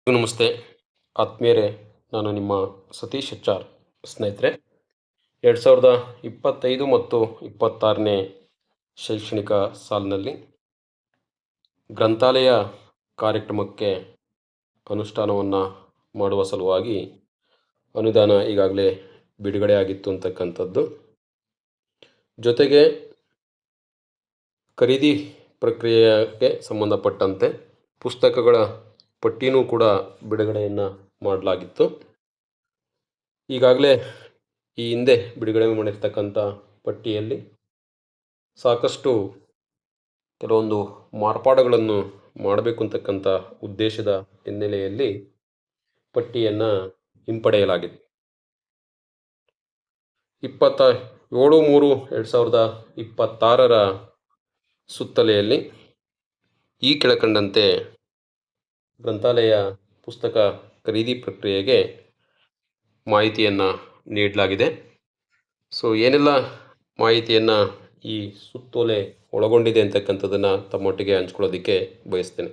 ನಮಸ್ತೆ ಆತ್ಮೀಯರೇ, ನಾನು ನಿಮ್ಮ ಸತೀಶ್ HR. ಸ್ನೇಹಿತರೆ, 2025 ಮತ್ತು 26ನೇ ಶೈಕ್ಷಣಿಕ ಸಾಲಿನಲ್ಲಿ ಗ್ರಂಥಾಲಯ ಕಾರ್ಯಕ್ರಮಕ್ಕೆ ಅನುಷ್ಠಾನವನ್ನು ಮಾಡುವ ಸಲುವಾಗಿ ಅನುದಾನ ಈಗಾಗಲೇ ಬಿಡುಗಡೆ ಆಗಿತ್ತು ಅಂತಕ್ಕಂಥದ್ದು. ಜೊತೆಗೆ ಖರೀದಿ ಪ್ರಕ್ರಿಯೆಗೆ ಸಂಬಂಧಪಟ್ಟಂತೆ ಪುಸ್ತಕಗಳ ಪಟ್ಟಿನೂ ಕೂಡ ಬಿಡುಗಡೆಯನ್ನು ಮಾಡಲಾಗಿತ್ತು. ಈಗಾಗಲೇ ಈ ಹಿಂದೆ ಬಿಡುಗಡೆ ಮಾಡಿರ್ತಕ್ಕಂಥ ಪಟ್ಟಿಯಲ್ಲಿ ಸಾಕಷ್ಟು ಕೆಲವೊಂದು ಮಾರ್ಪಾಡುಗಳನ್ನು ಮಾಡಬೇಕು ಅಂತಕ್ಕಂಥ ಉದ್ದೇಶದ ಹಿನ್ನೆಲೆಯಲ್ಲಿ ಪಟ್ಟಿಯನ್ನು ಹಿಂಪಡೆಯಲಾಗಿದೆ. 27/3/2026ರ ಸುತ್ತಲೆಯಲ್ಲಿ ಈ ಕೆಳಕಂಡಂತೆ ಗ್ರಂಥಾಲಯ ಪುಸ್ತಕ ಖರೀದಿ ಪ್ರಕ್ರಿಯೆಗೆ ಮಾಹಿತಿಯನ್ನು ನೀಡಲಾಗಿದೆ. ಏನೆಲ್ಲ ಮಾಹಿತಿಯನ್ನು ಈ ಸುತ್ತೋಲೆ ಒಳಗೊಂಡಿದೆ ಅಂತಕ್ಕಂಥದ್ದನ್ನು ತಮ್ಮೊಟ್ಟಿಗೆ ಹಂಚ್ಕೊಳ್ಳೋದಕ್ಕೆ ಬಯಸ್ತೇನೆ.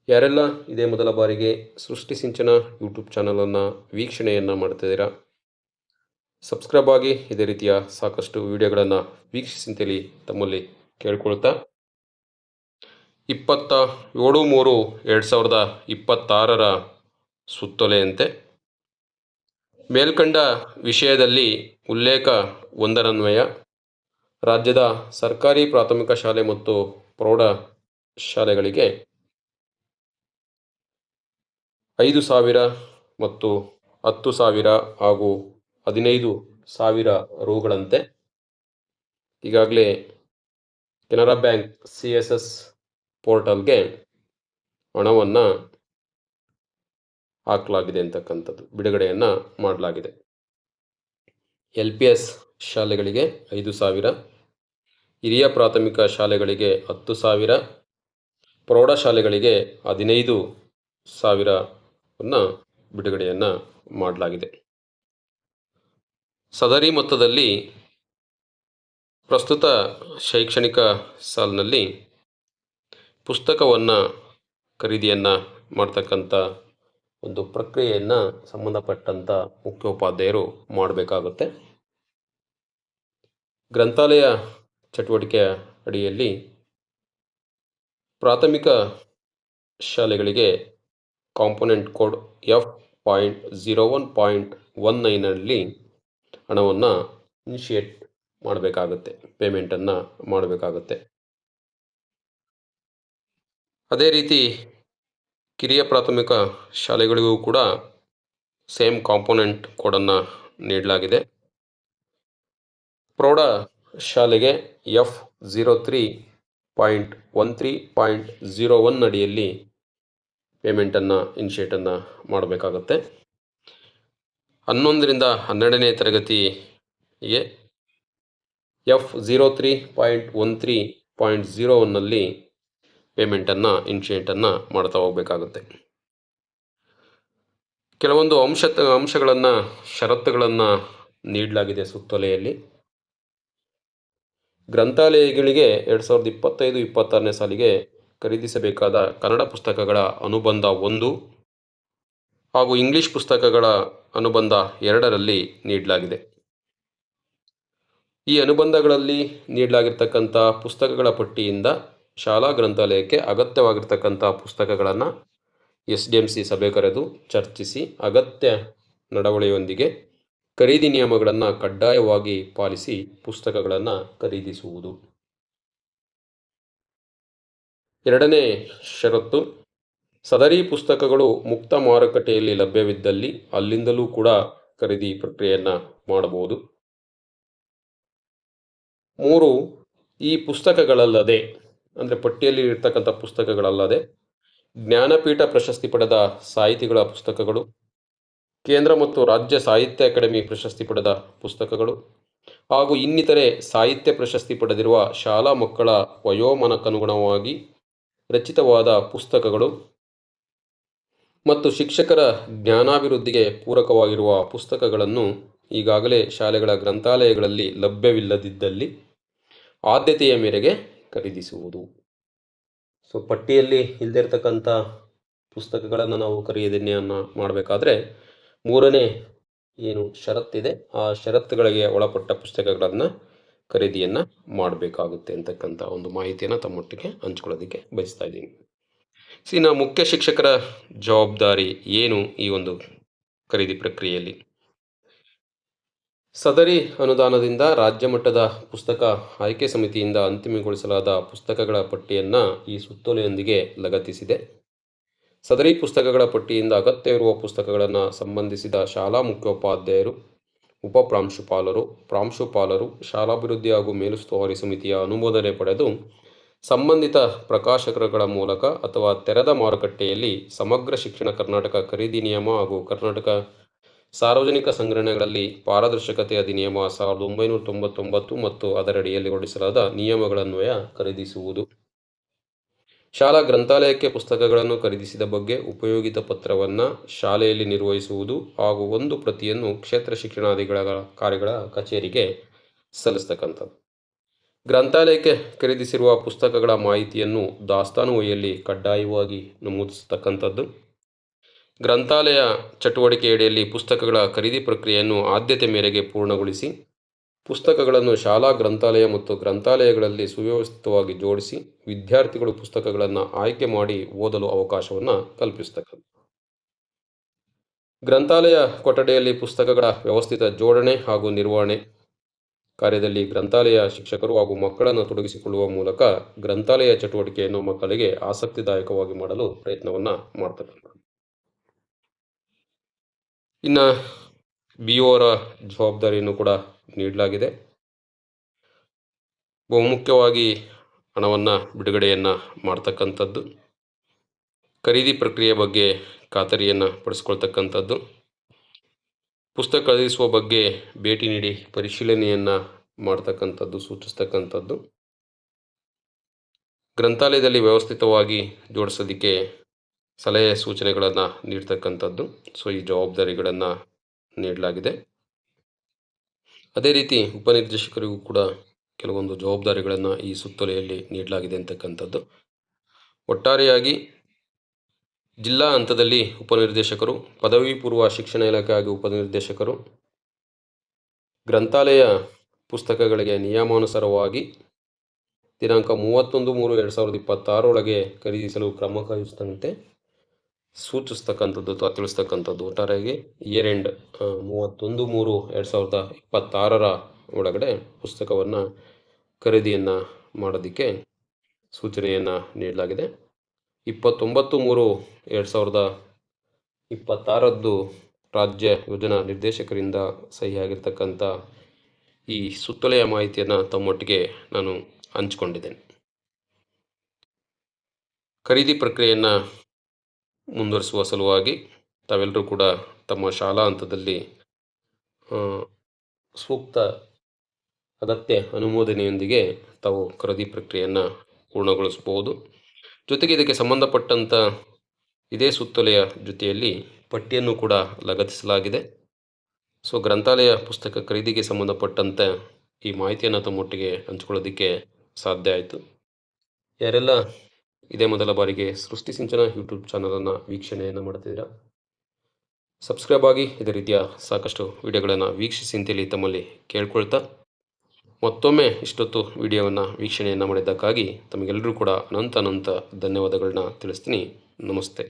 ಯಾರೆಲ್ಲ ಇದೇ ಮೊದಲ ಬಾರಿಗೆ ಸೃಷ್ಟಿ ಸಿಂಚನ ಯೂಟ್ಯೂಬ್ ಚಾನಲನ್ನು ವೀಕ್ಷಣೆಯನ್ನು ಮಾಡ್ತಿದ್ದೀರಾ, ಸಬ್ಸ್ಕ್ರೈಬ್ ಆಗಿ ಇದೇ ರೀತಿಯ ಸಾಕಷ್ಟು ವಿಡಿಯೋಗಳನ್ನು ವೀಕ್ಷಿಸಿಂತೇಳಿ ತಮ್ಮಲ್ಲಿ ಕೇಳ್ಕೊಳ್ತಾ, 27/3/2026ರ ಸುತ್ತೋಲೆಯಂತೆ ಮೇಲ್ಕಂಡ ವಿಷಯದಲ್ಲಿ ಉಲ್ಲೇಖ 1ರನ್ವಯ ರಾಜ್ಯದ ಸರ್ಕಾರಿ ಪ್ರಾಥಮಿಕ ಶಾಲೆ ಮತ್ತು ಪ್ರೌಢ ಶಾಲೆಗಳಿಗೆ 5,000 ಮತ್ತು 10,000 ಹಾಗೂ 15,000 ರುಗಳಂತೆ ಈಗಾಗಲೇ ಕೆನರಾ ಬ್ಯಾಂಕ್ CSS ಪೋರ್ಟಲ್ಗೆ ಹಣವನ್ನು ಹಾಕಲಾಗಿದೆ ಅಂತಕ್ಕಂಥದ್ದು, ಬಿಡುಗಡೆಯನ್ನು ಮಾಡಲಾಗಿದೆ. LPS ಶಾಲೆಗಳಿಗೆ 5,000, ಹಿರಿಯ ಪ್ರಾಥಮಿಕ ಶಾಲೆಗಳಿಗೆ 10,000, ಪ್ರೌಢಶಾಲೆಗಳಿಗೆ 15,000ವನ್ನು ಬಿಡುಗಡೆಯನ್ನು ಮಾಡಲಾಗಿದೆ. ಸದರಿ ಮೊತ್ತದಲ್ಲಿ ಪ್ರಸ್ತುತ ಶೈಕ್ಷಣಿಕ ಸಾಲಿನಲ್ಲಿ ಪುಸ್ತಕವನ್ನು ಖರೀದಿಯನ್ನು ಮಾಡ್ತಕ್ಕಂಥ ಒಂದು ಪ್ರಕ್ರಿಯೆಯನ್ನು ಸಂಬಂಧಪಟ್ಟಂಥ ಮುಖ್ಯೋಪಾಧ್ಯಾಯರು ಮಾಡಬೇಕಾಗುತ್ತೆ. ಗ್ರಂಥಾಲಯ ಚಟುವಟಿಕೆಯ ಅಡಿಯಲ್ಲಿ ಪ್ರಾಥಮಿಕ ಶಾಲೆಗಳಿಗೆ ಕಾಂಪೊನೆಂಟ್ ಕೋಡ್ F.01.19ನಲ್ಲಿ ಹಣವನ್ನು ಇನಿಷಿಯೇಟ್ ಮಾಡಬೇಕಾಗುತ್ತೆ, ಪೇಮೆಂಟನ್ನು ಮಾಡಬೇಕಾಗುತ್ತೆ. ಅದೇ ರೀತಿ ಕಿರಿಯ ಪ್ರಾಥಮಿಕ ಶಾಲೆಗಳಿಗೂ ಕೂಡ ಸೇಮ್ ಕಾಂಪೊನೆಂಟ್ ಕೋಡನ್ನು ನೀಡಲಾಗಿದೆ. ಪ್ರೌಢ ಶಾಲೆಗೆ F03.13.01 ಅಡಿಯಲ್ಲಿ ಪೇಮೆಂಟನ್ನು ಇನಿಷಿಯೇಟನ್ನು ಮಾಡಬೇಕಾಗುತ್ತೆ. 11ರಿಂದ 12ನೇ ತರಗತಿಗೆ F03.13.01ನಲ್ಲಿ ಪೇಮೆಂಟನ್ನು ಇನಿಷಿಯೇಟನ್ನು ಮಾಡ್ತಾ ಹೋಗಬೇಕಾಗುತ್ತೆ. ಕೆಲವೊಂದು ಅಂಶಗಳನ್ನು ಷರತ್ತುಗಳನ್ನು ನೀಡಲಾಗಿದೆ ಸುತ್ತೋಲೆಯಲ್ಲಿ. ಗ್ರಂಥಾಲಯಗಳಿಗೆ 2025-26ನೇ ಸಾಲಿಗೆ ಖರೀದಿಸಬೇಕಾದ ಕನ್ನಡ ಪುಸ್ತಕಗಳ ಅನುಬಂಧ 1 ಹಾಗೂ ಇಂಗ್ಲಿಷ್ ಪುಸ್ತಕಗಳ ಅನುಬಂಧ 2ರಲ್ಲಿ ನೀಡಲಾಗಿದೆ. ಈ ಅನುಬಂಧಗಳಲ್ಲಿ ನೀಡಲಾಗಿರ್ತಕ್ಕಂಥ ಪುಸ್ತಕಗಳ ಪಟ್ಟಿಯಿಂದ ಶಾಲಾ ಗ್ರಂಥಾಲಯಕ್ಕೆ ಅಗತ್ಯವಾಗಿರ್ತಕ್ಕಂಥ ಪುಸ್ತಕಗಳನ್ನು SDMC ಸಭೆ ಕರೆದು ಚರ್ಚಿಸಿ ಅಗತ್ಯ ನಡವಳಿಕೆಯೊಂದಿಗೆ ಖರೀದಿ ನಿಯಮಗಳನ್ನು ಕಡ್ಡಾಯವಾಗಿ ಪಾಲಿಸಿ ಪುಸ್ತಕಗಳನ್ನು ಖರೀದಿಸುವುದು. 2ನೇ ಷರತ್ತು, ಸದರಿ ಪುಸ್ತಕಗಳು ಮುಕ್ತ ಮಾರುಕಟ್ಟೆಯಲ್ಲಿ ಲಭ್ಯವಿದ್ದಲ್ಲಿ ಅಲ್ಲಿಂದಲೂ ಕೂಡ ಖರೀದಿ ಪ್ರಕ್ರಿಯೆಯನ್ನು ಮಾಡಬಹುದು. 3, ಈ ಪುಸ್ತಕಗಳಲ್ಲದೆ ಅಂದರೆ ಪಟ್ಟಿಯಲ್ಲಿ ಇರ್ತಕ್ಕಂಥ ಪುಸ್ತಕಗಳಲ್ಲದೆ ಜ್ಞಾನಪೀಠ ಪ್ರಶಸ್ತಿ ಪಡೆದ ಸಾಹಿತಿಗಳ ಪುಸ್ತಕಗಳು, ಕೇಂದ್ರ ಮತ್ತು ರಾಜ್ಯ ಸಾಹಿತ್ಯ ಅಕಾಡೆಮಿ ಪ್ರಶಸ್ತಿ ಪಡೆದ ಪುಸ್ತಕಗಳು ಹಾಗೂ ಇನ್ನಿತರೆ ಸಾಹಿತ್ಯ ಪ್ರಶಸ್ತಿ ಪಡೆದಿರುವ ಶಾಲಾ ಮಕ್ಕಳ ವಯೋಮಾನಕ್ಕನುಗುಣವಾಗಿ ರಚಿತವಾದ ಪುಸ್ತಕಗಳು ಮತ್ತು ಶಿಕ್ಷಕರ ಜ್ಞಾನಾಭಿವೃದ್ಧಿಗೆ ಪೂರಕವಾಗಿರುವ ಪುಸ್ತಕಗಳನ್ನು ಈಗಾಗಲೇ ಶಾಲೆಗಳ ಗ್ರಂಥಾಲಯಗಳಲ್ಲಿ ಲಭ್ಯವಿಲ್ಲದಿದ್ದಲ್ಲಿ ಆದ್ಯತೆಯ ಮೇರೆಗೆ ಖರೀದಿಸುವುದು. ಪಟ್ಟಿಯಲ್ಲಿ ಇಲ್ಲದಿರ್ತಕ್ಕಂಥ ಪುಸ್ತಕಗಳನ್ನು ನಾವು ಖರೀದಿಯನ್ನು ಮಾಡಬೇಕಾದ್ರೆ ಮೂರನೇ ಏನು ಷರತ್ತಿದೆ ಆ ಷರತ್ತುಗಳಿಗೆ ಒಳಪಟ್ಟ ಪುಸ್ತಕಗಳನ್ನು ಖರೀದಿಯನ್ನು ಮಾಡಬೇಕಾಗುತ್ತೆ ಅಂತಕ್ಕಂಥ ಒಂದು ಮಾಹಿತಿಯನ್ನು ತಮ್ಮೊಟ್ಟಿಗೆ ಹಂಚ್ಕೊಳ್ಳೋದಕ್ಕೆ ಬಯಸ್ತಾ ಇದ್ದೀನಿ. ಇನ್ನು ಮುಖ್ಯ ಶಿಕ್ಷಕರ ಜವಾಬ್ದಾರಿ ಏನು ಈ ಒಂದು ಖರೀದಿ ಪ್ರಕ್ರಿಯೆಯಲ್ಲಿ? ಸದರಿ ಅನುದಾನದಿಂದ ರಾಜ್ಯ ಮಟ್ಟದ ಪುಸ್ತಕ ಆಯ್ಕೆ ಸಮಿತಿಯಿಂದ ಅಂತಿಮಗೊಳಿಸಲಾದ ಪುಸ್ತಕಗಳ ಪಟ್ಟಿಯನ್ನು ಈ ಸುತ್ತೋಲೆಯೊಂದಿಗೆ ಲಗತ್ತಿಸಿದೆ. ಸದರಿ ಪುಸ್ತಕಗಳ ಪಟ್ಟಿಯಿಂದ ಅಗತ್ಯವಿರುವ ಪುಸ್ತಕಗಳನ್ನು ಸಂಬಂಧಿಸಿದ ಶಾಲಾ ಮುಖ್ಯೋಪಾಧ್ಯಾಯರು, ಉಪಪ್ರಾಂಶುಪಾಲರು, ಪ್ರಾಂಶುಪಾಲರು, ಶಾಲಾಭಿವೃದ್ಧಿ ಹಾಗೂ ಮೇಲುಸ್ತುವಾರಿ ಸಮಿತಿಯ ಅನುಮೋದನೆ ಪಡೆದು ಸಂಬಂಧಿತ ಪ್ರಕಾಶಕರುಗಳ ಮೂಲಕ ಅಥವಾ ತೆರೆದ ಮಾರುಕಟ್ಟೆಯಲ್ಲಿ ಸಮಗ್ರ ಶಿಕ್ಷಣ ಕರ್ನಾಟಕ ಖರೀದಿ ನಿಯಮ ಹಾಗೂ ಕರ್ನಾಟಕ ಸಾರ್ವಜನಿಕ ಸಂಗ್ರಹಣೆಗಳಲ್ಲಿ ಪಾರದರ್ಶಕತೆ ಅಧಿನಿಯಮ 1999 ಮತ್ತು ಅದರಡಿಯಲ್ಲಿ ಹೊರಡಿಸಲಾದ ನಿಯಮಗಳನ್ವಯ ಖರೀದಿಸುವುದು. ಶಾಲಾ ಗ್ರಂಥಾಲಯಕ್ಕೆ ಪುಸ್ತಕಗಳನ್ನು ಖರೀದಿಸಿದ ಬಗ್ಗೆ ಉಪಯೋಗಿತ ಪತ್ರವನ್ನು ಶಾಲೆಯಲ್ಲಿ ನಿರ್ವಹಿಸುವುದು ಹಾಗೂ ಒಂದು ಪ್ರತಿಯನ್ನು ಕ್ಷೇತ್ರ ಶಿಕ್ಷಣಾಧಿಕಾರಿಗಳ ಕಚೇರಿಗೆ ಸಲ್ಲಿಸ್ತಕ್ಕಂಥದ್ದು. ಗ್ರಂಥಾಲಯಕ್ಕೆ ಖರೀದಿಸಿರುವ ಪುಸ್ತಕಗಳ ಮಾಹಿತಿಯನ್ನು ದಾಸ್ತಾನು ವಹಿಯಲ್ಲಿ ಕಡ್ಡಾಯವಾಗಿ ನಮೂದಿಸತಕ್ಕಂಥದ್ದು. ಗ್ರಂಥಾಲಯ ಚಟುವಟಿಕೆಯಡಿಯಲ್ಲಿ ಪುಸ್ತಕಗಳ ಖರೀದಿ ಪ್ರಕ್ರಿಯೆಯನ್ನು ಆದ್ಯತೆ ಮೇರೆಗೆ ಪೂರ್ಣಗೊಳಿಸಿ ಪುಸ್ತಕಗಳನ್ನು ಶಾಲಾ ಗ್ರಂಥಾಲಯ ಮತ್ತು ಗ್ರಂಥಾಲಯಗಳಲ್ಲಿ ಸುವ್ಯವಸ್ಥಿತವಾಗಿ ಜೋಡಿಸಿ ವಿದ್ಯಾರ್ಥಿಗಳು ಪುಸ್ತಕಗಳನ್ನು ಆಯ್ಕೆ ಮಾಡಿ ಓದಲು ಅವಕಾಶವನ್ನು ಕಲ್ಪಿಸತಕ್ಕದ್ದು. ಗ್ರಂಥಾಲಯ ಕೊಠಡಿಯಲ್ಲಿ ಪುಸ್ತಕಗಳ ವ್ಯವಸ್ಥಿತ ಜೋಡಣೆ ಹಾಗೂ ನಿರ್ವಹಣೆ ಕಾರ್ಯದಲ್ಲಿ ಗ್ರಂಥಾಲಯ ಶಿಕ್ಷಕರು ಹಾಗೂ ಮಕ್ಕಳನ್ನು ತೊಡಗಿಸಿಕೊಳ್ಳುವ ಮೂಲಕ ಗ್ರಂಥಾಲಯ ಚಟುವಟಿಕೆಯನ್ನು ಮಕ್ಕಳಿಗೆ ಆಸಕ್ತಿದಾಯಕವಾಗಿ ಮಾಡಲು ಪ್ರಯತ್ನವನ್ನು ಮಾಡ್ತಕ್ಕಂಥದ್ದು. ಇನ್ನು BOರ ಜವಾಬ್ದಾರಿಯನ್ನು ಕೂಡ ನೀಡಲಾಗಿದೆ. ಬಹುಮುಖ್ಯವಾಗಿ ಹಣವನ್ನು ಬಿಡುಗಡೆಯನ್ನು ಮಾಡ್ತಕ್ಕಂಥದ್ದು, ಖರೀದಿ ಪ್ರಕ್ರಿಯೆ ಬಗ್ಗೆ ಖಾತರಿಯನ್ನು ಪಡಿಸ್ಕೊಳ್ತಕ್ಕಂಥದ್ದು, ಪುಸ್ತಕ ಖರೀದಿಸುವ ಬಗ್ಗೆ ಭೇಟಿ ನೀಡಿ ಪರಿಶೀಲನೆಯನ್ನು ಮಾಡ್ತಕ್ಕಂಥದ್ದು, ಸೂಚಿಸ್ತಕ್ಕಂಥದ್ದು, ಗ್ರಂಥಾಲಯದಲ್ಲಿ ವ್ಯವಸ್ಥಿತವಾಗಿ ಜೋಡಿಸೋದಕ್ಕೆ ಸಲಹೆ ಸೂಚನೆಗಳನ್ನು ನೀಡ್ತಕ್ಕಂಥದ್ದು. ಈ ಜವಾಬ್ದಾರಿಗಳನ್ನು ನೀಡಲಾಗಿದೆ. ಅದೇ ರೀತಿ ಉಪನಿರ್ದೇಶಕರಿಗೂ ಕೂಡ ಕೆಲವೊಂದು ಜವಾಬ್ದಾರಿಗಳನ್ನು ಈ ಸುತ್ತೋಲೆಯಲ್ಲಿ ನೀಡಲಾಗಿದೆ ಅಂತಕ್ಕಂಥದ್ದು. ಒಟ್ಟಾರೆಯಾಗಿ ಜಿಲ್ಲಾ ಹಂತದಲ್ಲಿ ಉಪನಿರ್ದೇಶಕರು, ಪದವಿ ಪೂರ್ವ ಶಿಕ್ಷಣ ಇಲಾಖೆಯಾಗಿ ಉಪನಿರ್ದೇಶಕರು ಗ್ರಂಥಾಲಯ ಪುಸ್ತಕಗಳಿಗೆ ನಿಯಮಾನುಸಾರವಾಗಿ ದಿನಾಂಕ 31/3/2026 ಒಳಗೆ ಖರೀದಿಸಲು ಕ್ರಮ ಕೈಗೊಳ್ಳುವಂತೆ ಸೂಚಿಸ್ತಕ್ಕಂಥದ್ದು ಅಥವಾ ತಿಳಿಸ್ತಕ್ಕಂಥದ್ದು. ಒಟ್ಟಾರೆಯಾಗಿ ಇಯರ್ ಎಂಡ್ 31/3/2026 ಒಳಗಡೆ ಪುಸ್ತಕವನ್ನು ಖರೀದಿಯನ್ನು ಮಾಡೋದಕ್ಕೆ ಸೂಚನೆಯನ್ನು ನೀಡಲಾಗಿದೆ. 29/3/2026 ರಾಜ್ಯ ಯೋಜನಾ ನಿರ್ದೇಶಕರಿಂದ ಸಹಿಯಾಗಿರ್ತಕ್ಕಂಥ ಈ ಸುತ್ತೋಲೆಯ ಮಾಹಿತಿಯನ್ನು ತಮ್ಮೊಟ್ಟಿಗೆ ನಾನು ಹಂಚಿಕೊಂಡಿದ್ದೇನೆ. ಖರೀದಿ ಪ್ರಕ್ರಿಯೆಯನ್ನು ಮುಂದುವರಿಸುವ ಸಲುವಾಗಿ ತಾವೆಲ್ಲರೂ ಕೂಡ ತಮ್ಮ ಶಾಲಾ ಹಂತದಲ್ಲಿ ಸೂಕ್ತ ಅಗತ್ಯ ಅನುಮೋದನೆಯೊಂದಿಗೆ ತಾವು ಖರೀದಿ ಪ್ರಕ್ರಿಯೆಯನ್ನು ಪೂರ್ಣಗೊಳಿಸಬಹುದು. ಜೊತೆಗೆ ಇದಕ್ಕೆ ಸಂಬಂಧಪಟ್ಟಂಥ ಇದೇ ಸುತ್ತೋಲೆಯ ಜೊತೆಯಲ್ಲಿ ಪಟ್ಟಿಯನ್ನು ಕೂಡ ಲಗತ್ತಿಸಲಾಗಿದೆ. ಗ್ರಂಥಾಲಯ ಪುಸ್ತಕ ಖರೀದಿಗೆ ಸಂಬಂಧಪಟ್ಟಂತೆ ಈ ಮಾಹಿತಿಯನ್ನು ತಮ್ಮೊಟ್ಟಿಗೆ ಹಂಚಿಕೊಳ್ಳೋದಕ್ಕೆ ಸಾಧ್ಯ ಆಯಿತು. ಯಾರೆಲ್ಲ ಇದೇ ಮೊದಲ ಬಾರಿಗೆ ಸೃಷ್ಟಿ ಸಿಂಚನ ಯೂಟ್ಯೂಬ್ ಚಾನಲನ್ನು ವೀಕ್ಷಣೆಯನ್ನು ಮಾಡ್ತಿದ್ದೀರಾ, ಸಬ್ಸ್ಕ್ರೈಬ್ ಆಗಿ ಇದೇ ರೀತಿಯ ಸಾಕಷ್ಟು ವಿಡಿಯೋಗಳನ್ನು ವೀಕ್ಷಿಸಿ ಅಂತೇಳಿ ತಮ್ಮಲ್ಲಿ ಕೇಳ್ಕೊಳ್ತಾ, ಮತ್ತೊಮ್ಮೆ ಇಷ್ಟೊತ್ತು ವಿಡಿಯೋವನ್ನು ವೀಕ್ಷಣೆಯನ್ನು ಮಾಡಿದ್ದಕ್ಕಾಗಿ ತಮಗೆಲ್ಲರೂ ಕೂಡ ಅನಂತ ಧನ್ಯವಾದಗಳನ್ನ ತಿಳಿಸ್ತೀನಿ. ನಮಸ್ತೆ.